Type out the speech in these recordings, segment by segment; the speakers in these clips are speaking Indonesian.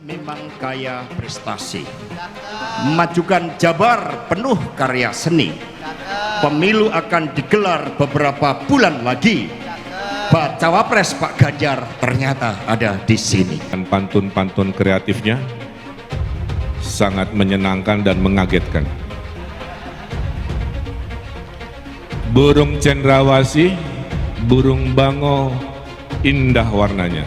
memang kaya prestasi. Memajukan Jabar penuh karya seni. Pemilu akan digelar beberapa bulan lagi. Bacawa Pres Pak Ganjar ternyata ada di sini. Pantun-pantun kreatifnya sangat menyenangkan dan mengagetkan. Burung cendrawasih, burung bango, indah warnanya.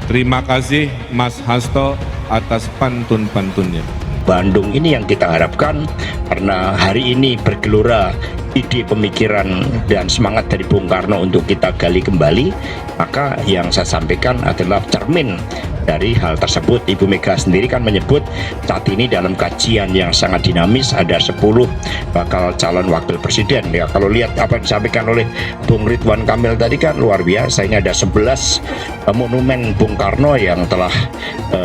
Terima kasih Mas Hasto atas pantun-pantunnya. Bandung ini yang kita harapkan, karena hari ini bergelora ide pemikiran dan semangat dari Bung Karno untuk kita gali kembali, maka yang saya sampaikan adalah cermin dari hal tersebut. Ibu Mega sendiri kan menyebut saat ini dalam kajian yang sangat dinamis ada 10 bakal calon wakil presiden. Ya, kalau lihat apa yang disampaikan oleh Bung Ridwan Kamil tadi kan luar biasa. Ini ada 11 monumen Bung Karno yang telah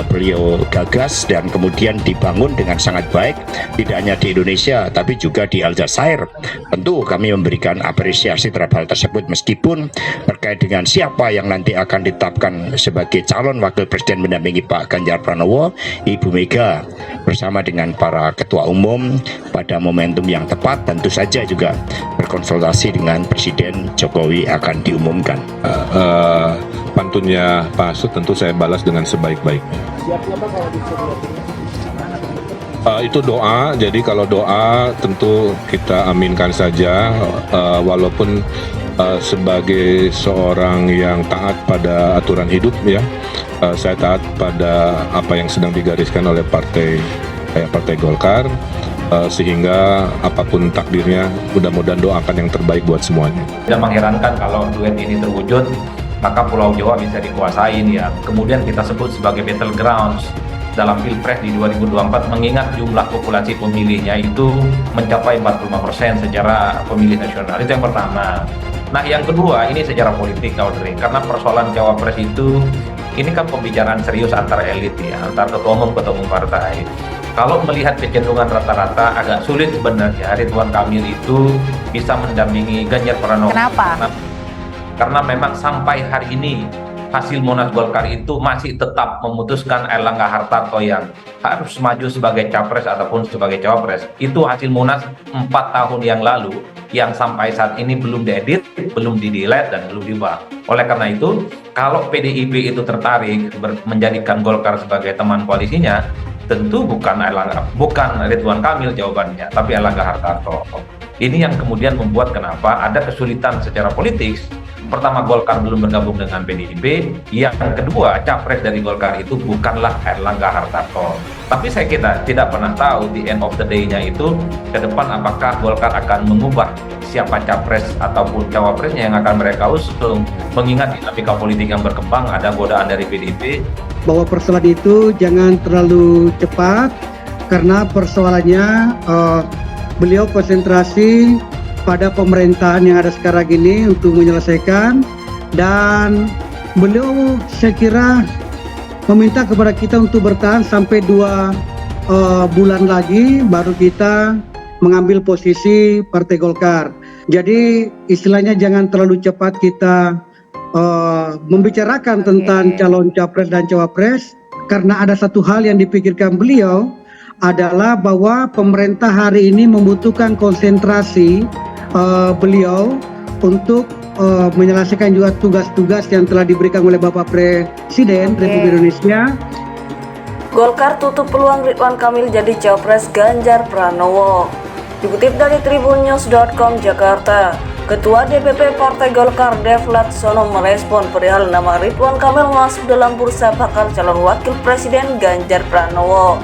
beliau gagas dan kemudian dibangun dengan sangat baik, tidak hanya di Indonesia tapi juga di Aljazair. Tentu kami memberikan apresiasi terhadap hal tersebut, meskipun terkait dengan siapa yang nanti akan ditetapkan sebagai calon wakil presiden mendampingi Pak Ganjar Pranowo, Ibu Mega bersama dengan para ketua umum pada momentum yang tepat tentu saja juga berkonsultasi dengan Presiden Jokowi akan diumumkan. Pantunnya Pak Hasto tentu saya balas dengan sebaik-baiknya. Itu doa, jadi kalau doa tentu kita aminkan saja, walaupun sebagai seorang yang taat pada aturan hidup ya, saya taat pada apa yang sedang digariskan oleh partai Golkar, sehingga apapun takdirnya mudah-mudahan doakan yang terbaik buat semuanya. Tidak mengherankan kalau duet ini terwujud, maka Pulau Jawa bisa dikuasain ya. Kemudian kita sebut sebagai battlegrounds dalam Pilpres di 2024, mengingat jumlah populasi pemilihnya itu mencapai 45% secara pemilih nasional. Itu yang pertama. Nah, yang kedua, ini secara politik, Audrey, karena persoalan Cawapres itu ini kan pembicaraan serius antar elit ya, antar ketua umum partai. Kalau melihat kecenderungan rata-rata agak sulit sebenarnya Ridwan Kamil itu bisa mendampingi Ganjar Pranowo. Kenapa? Karena memang sampai hari ini hasil Munas Golkar itu masih tetap memutuskan Erlangga Hartarto yang harus maju sebagai capres ataupun sebagai cawapres. Itu hasil Munas 4 tahun yang lalu yang sampai saat ini belum diedit, belum di-delete dan belum diubah. Oleh karena itu, kalau PDIP itu tertarik menjadikan Golkar sebagai teman koalisinya, tentu bukan Ridwan Kamil jawabannya, tapi Erlangga Hartarto. Ini yang kemudian membuat kenapa ada kesulitan secara politik. Pertama, Golkar belum bergabung dengan PDIP. Yang kedua, capres dari Golkar itu bukanlah Erlangga Hartarto. Tapi saya kira tidak pernah tahu di end of the day-nya itu ke depan apakah Golkar akan mengubah siapa capres ataupun cawapresnya yang akan mereka usung. Mengingat dinamika politik yang berkembang, ada godaan dari PDIP. Bahwa persoalan itu jangan terlalu cepat, karena persoalannya beliau konsentrasi pada pemerintahan yang ada sekarang ini untuk menyelesaikan, dan beliau saya kira meminta kepada kita untuk bertahan sampai 2 bulan lagi baru kita mengambil posisi Partai Golkar. Jadi istilahnya jangan terlalu cepat kita membicarakan tentang calon capres dan cawapres, karena ada satu hal yang dipikirkan beliau adalah bahwa pemerintah hari ini membutuhkan konsentrasi beliau untuk menyelesaikan juga tugas-tugas yang telah diberikan oleh Bapak Presiden Republik Indonesia. Golkar tutup peluang Ridwan Kamil jadi cawapres Ganjar Pranowo. Dikutip dari tribunnews.com Jakarta, Ketua DPP Partai Golkar Dev Laksono merespon perihal nama Ridwan Kamil masuk dalam bursa bakal calon wakil presiden Ganjar Pranowo.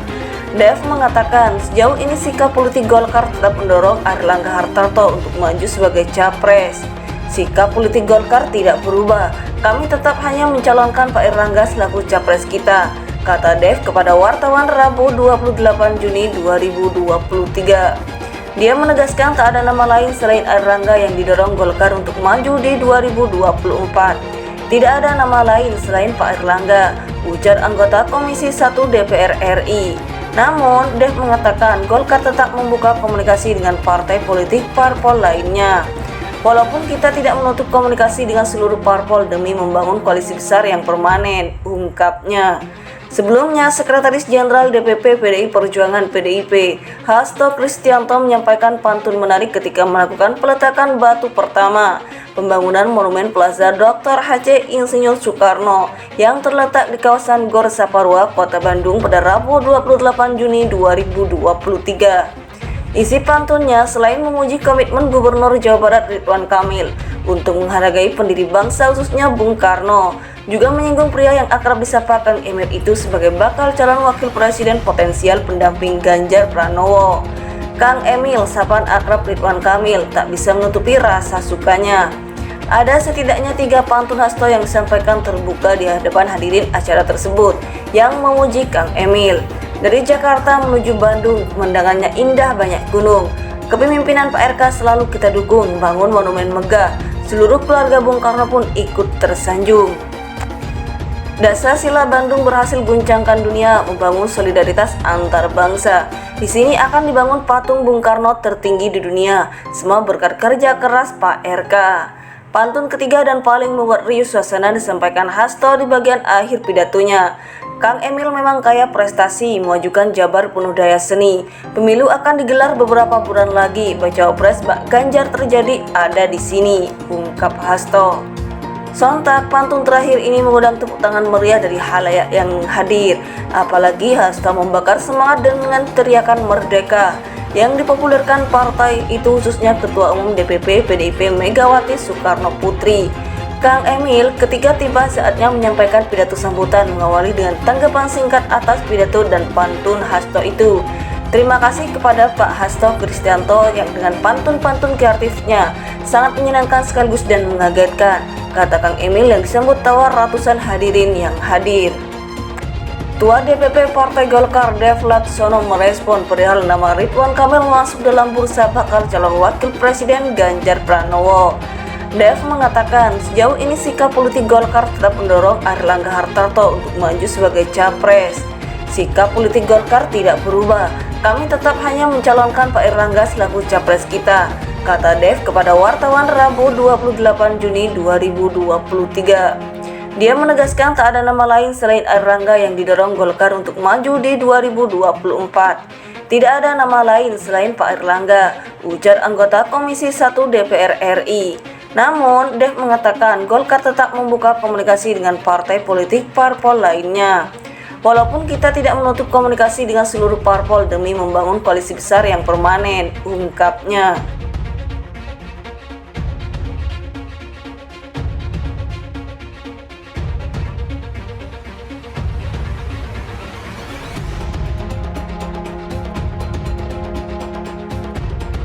Dev mengatakan sejauh ini sikap politik Golkar tetap mendorong Erlangga Hartarto untuk maju sebagai capres. Sikap politik Golkar tidak berubah, kami tetap hanya mencalonkan Pak Erlangga selaku capres kita, kata Dev kepada wartawan Rabu 28 Juni 2023. Dia menegaskan tak ada nama lain selain Erlangga yang didorong Golkar untuk maju di 2024. Tidak ada nama lain selain Pak Erlangga, ujar anggota Komisi 1 DPR RI. Namun, Dev mengatakan Golkar tetap membuka komunikasi dengan partai politik parpol lainnya. Walaupun kita tidak menutup komunikasi dengan seluruh parpol demi membangun koalisi besar yang permanen, ungkapnya. Sebelumnya, Sekretaris Jenderal DPP PDI Perjuangan PDIP, Hasto Kristianto menyampaikan pantun menarik ketika melakukan peletakan batu pertama pembangunan Monumen Plaza Dr. H.C. Insinyur Soekarno yang terletak di kawasan Gor Saparua, Kota Bandung pada Rabu 28 Juni 2023. Isi pantunnya selain memuji komitmen Gubernur Jawa Barat Ridwan Kamil untuk menghargai pendiri bangsa khususnya Bung Karno, juga menyinggung pria yang akrab disapa Kang Emil itu sebagai bakal calon wakil presiden potensial pendamping Ganjar Pranowo. Kang Emil, sapaan akrab Ridwan Kamil, tak bisa menutupi rasa sukanya. Ada setidaknya 3 pantun Hasto yang disampaikan terbuka di hadapan hadirin acara tersebut yang memuji Kang Emil. Dari Jakarta menuju Bandung, pemandangannya indah, banyak gunung. Kepemimpinan Pak RK selalu kita dukung, bangun monumen megah. Seluruh keluarga Bung Karno pun ikut tersanjung. Dasar-sila Bandung berhasil guncangkan dunia, membangun solidaritas antar bangsa. Di sini akan dibangun patung Bung Karno tertinggi di dunia, semua berkat kerja keras Pak RK. Pantun ketiga dan paling membuat riuh suasana disampaikan Hasto di bagian akhir pidatonya. Kang Emil memang kaya prestasi, memajukan Jabar penuh daya seni. Pemilu akan digelar beberapa bulan lagi, baca pres Pak Ganjar terjadi ada di sini, ungkap Hasto. Sontak pantun terakhir ini mengundang tepuk tangan meriah dari khalayak yang hadir. Apalagi Hasto membakar semangat dengan teriakan merdeka yang dipopulerkan partai itu, khususnya Ketua Umum DPP PDIP Megawati Soekarno Putri. Kang Emil ketika tiba saatnya menyampaikan pidato sambutan, mengawali dengan tanggapan singkat atas pidato dan pantun Hasto itu. Terima kasih kepada Pak Hasto Kristianto yang dengan pantun-pantun kreatifnya sangat menyenangkan sekaligus dan mengagetkan, kata Kang Emil yang disambut tawa ratusan hadirin yang hadir. Ketua DPP Partai Golkar Dev Laksono merespon perihal nama Ridwan Kamil masuk dalam bursa bakal calon wakil presiden Ganjar Pranowo. Dev mengatakan sejauh ini sikap politik Golkar tetap mendorong Airlangga Hartarto untuk maju sebagai capres. Sikap politik Golkar tidak berubah, kami tetap hanya mencalonkan Pak Airlangga selaku capres kita, kata Dev kepada wartawan Rabu 28 Juni 2023. Dia menegaskan tak ada nama lain selain Airlangga yang didorong Golkar untuk maju di 2024. Tidak ada nama lain selain Pak Airlangga, ujar anggota Komisi 1 DPR RI. Namun, Dev mengatakan Golkar tetap membuka komunikasi dengan partai politik parpol lainnya. Walaupun kita tidak menutup komunikasi dengan seluruh parpol demi membangun koalisi besar yang permanen, ungkapnya.